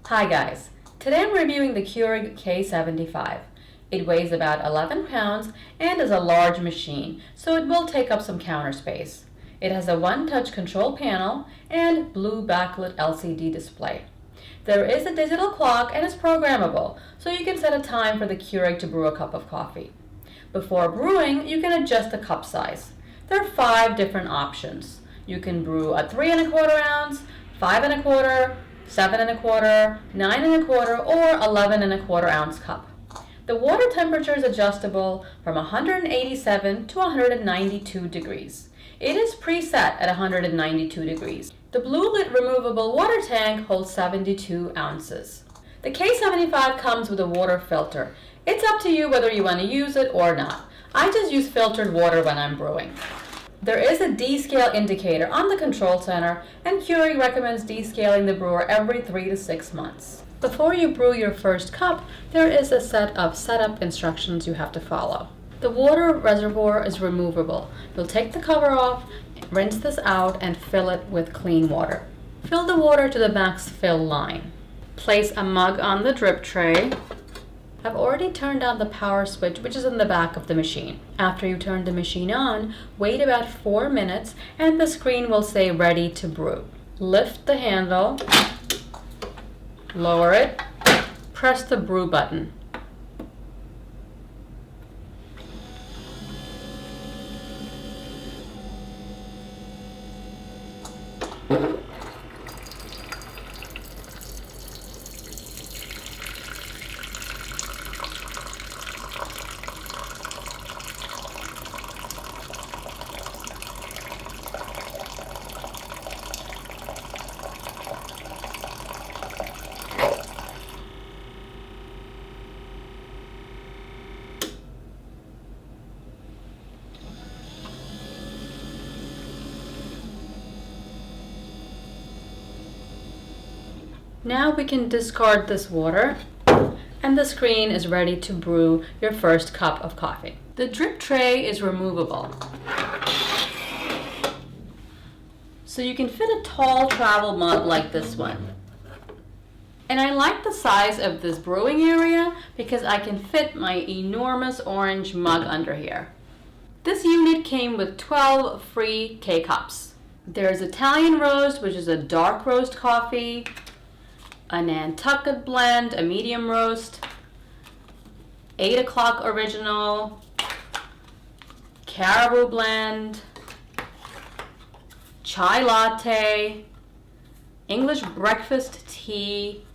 Hi guys, today I'm reviewing the Keurig K75. It weighs about 11 pounds and is a large machine, so it will take up some counter space. It has a one-touch control panel and blue backlit LCD display. There is a digital clock and it's programmable, so you can set a time for the Keurig to brew a cup of coffee. Before brewing, you can adjust the cup size. There are 5 different options. You can brew a 3 1/4 ounce, 5 1/4, 7 1/4, 9 1/4, or 11 1/4 ounce cup. The water temperature is adjustable from 187 to 192 degrees. It is preset at 192 degrees. The blue lid removable water tank holds 72 ounces. The K75 comes with a water filter. It's up to you whether you want to use it or not. I just use filtered water when I'm brewing. There is a descale indicator on the control center, and Keurig recommends descaling the brewer every 3 to 6 months. Before you brew your first cup, there is a set of setup instructions you have to follow. The water reservoir is removable. You'll take the cover off, rinse this out, and fill it with clean water. Fill the water to the max fill line. Place a mug on the drip tray. I've already turned on the power switch, which is in the back of the machine. After you turn the machine on, wait about 4 minutes and the screen will say ready to brew. Lift the handle, lower it, press the brew button. Now we can discard this water, and the screen is ready to brew your first cup of coffee. The drip tray is removable, so you can fit a tall travel mug like this one. And I like the size of this brewing area because I can fit my enormous orange mug under here. This unit came with 12 free K-cups. There's Italian roast, which is a dark roast coffee, a Nantucket blend, a medium roast, 8 o'clock original, caribou blend, chai latte, English breakfast tea,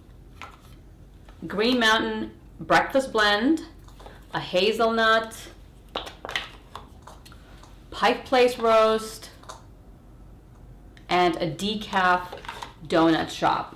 Green Mountain breakfast blend, a hazelnut, Pike Place roast, and a decaf donut shop.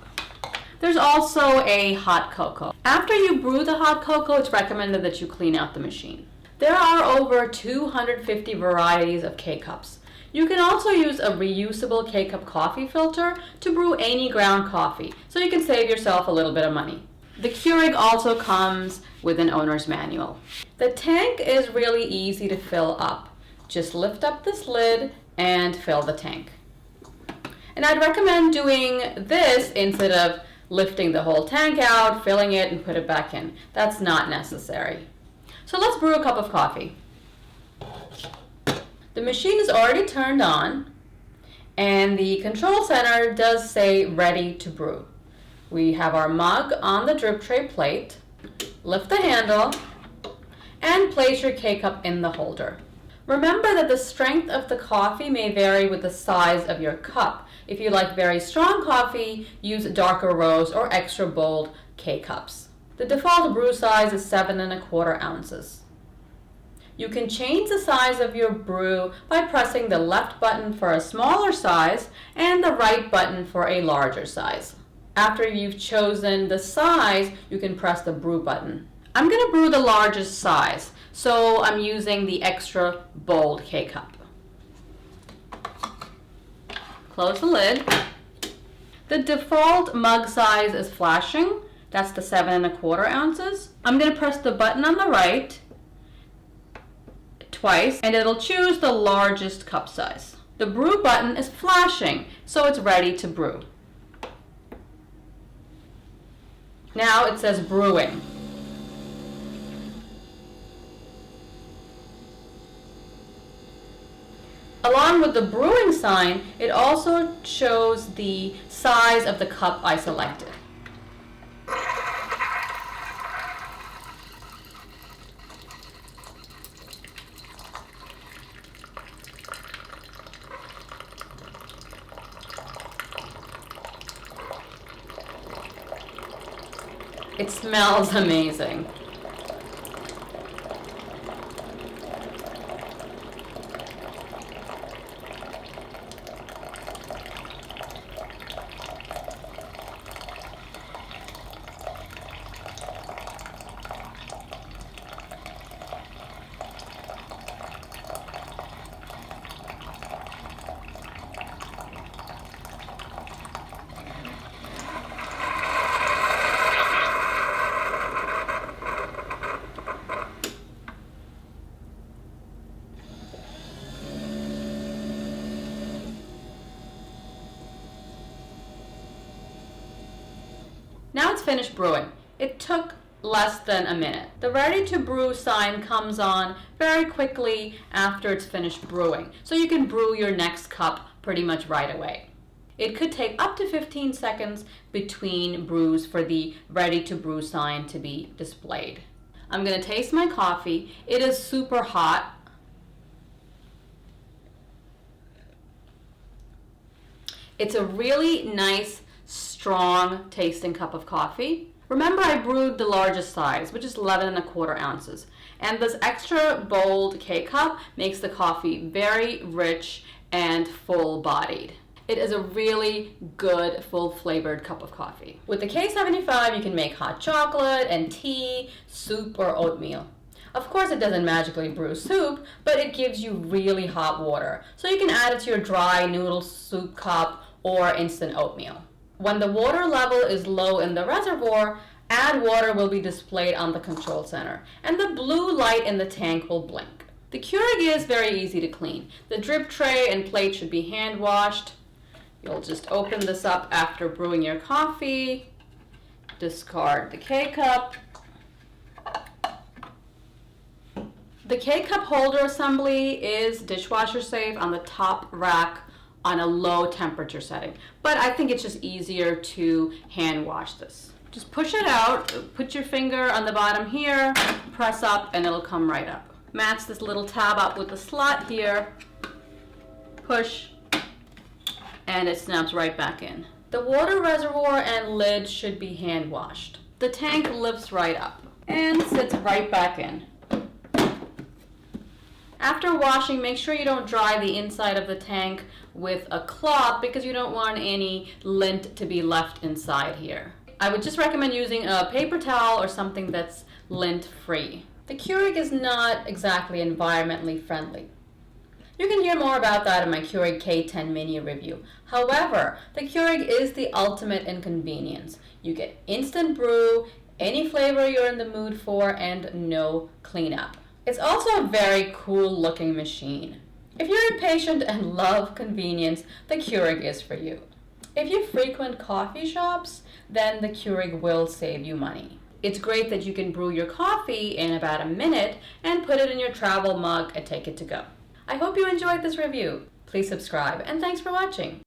There's also a hot cocoa. After you brew the hot cocoa, it's recommended that you clean out the machine. There are over 250 varieties of K-cups. You can also use a reusable K-cup coffee filter to brew any ground coffee, so you can save yourself a little bit of money. The Keurig also comes with an owner's manual. The tank is really easy to fill up. Just lift up this lid and fill the tank. And I'd recommend doing this instead of lifting the whole tank out, filling it, and put it back in. That's not necessary. So let's brew a cup of coffee. The machine is already turned on, and the control center does say ready to brew. We have our mug on the drip tray plate. Lift the handle and place your K-cup in the holder. Remember that the strength of the coffee may vary with the size of your cup. If you like very strong coffee, use darker roast or extra bold K-cups. The default brew size is 7 1/4 ounces. You can change the size of your brew by pressing the left button for a smaller size and the right button for a larger size. After you've chosen the size, you can press the brew button. I'm going to brew the largest size, so I'm using the extra bold K-cup. Close the lid. The default mug size is flashing. That's the 7 1/4 ounces. I'm going to press the button on the right twice, and it'll choose the largest cup size. The brew button is flashing, so it's ready to brew. Now it says brewing. Along with the brewing sign, it also shows the size of the cup I selected. It smells amazing. Now it's finished brewing. It took less than a minute. The ready to brew sign comes on very quickly after it's finished brewing, so you can brew your next cup pretty much right away. It could take up to 15 seconds between brews for the ready to brew sign to be displayed. I'm gonna taste my coffee. It is super hot. It's a really nice, strong tasting cup of coffee. Remember, I brewed the largest size, which is 11¼ ounces. And this extra bold K-cup makes the coffee very rich and full-bodied. It is a really good, full-flavored cup of coffee. With the K75, you can make hot chocolate and tea, soup, or oatmeal. Of course, it doesn't magically brew soup, but it gives you really hot water. So you can add it to your dry noodle soup cup or instant oatmeal. When the water level is low in the reservoir, add water will be displayed on the control center, and the blue light in the tank will blink. The Keurig is very easy to clean. The drip tray and plate should be hand washed. You'll just open this up after brewing your coffee, discard the K-cup. The K-cup holder assembly is dishwasher safe on the top rack on a low temperature setting, but I think it's just easier to hand wash this. Just push it out, put your finger on the bottom here, press up, and it'll come right up. Match this little tab up with the slot here, push, and it snaps right back in. The water reservoir and lid should be hand washed. The tank lifts right up and sits right back in. After washing, make sure you don't dry the inside of the tank with a cloth because you don't want any lint to be left inside here. I would just recommend using a paper towel or something that's lint-free. The Keurig is not exactly environmentally friendly. You can hear more about that in my Keurig K10 mini review. However, the Keurig is the ultimate in convenience. You get instant brew, any flavor you're in the mood for, and no cleanup. It's also a very cool looking machine. If you're impatient and love convenience, the Keurig is for you. If you frequent coffee shops, then the Keurig will save you money. It's great that you can brew your coffee in about a minute and put it in your travel mug and take it to go. I hope you enjoyed this review. Please subscribe and thanks for watching.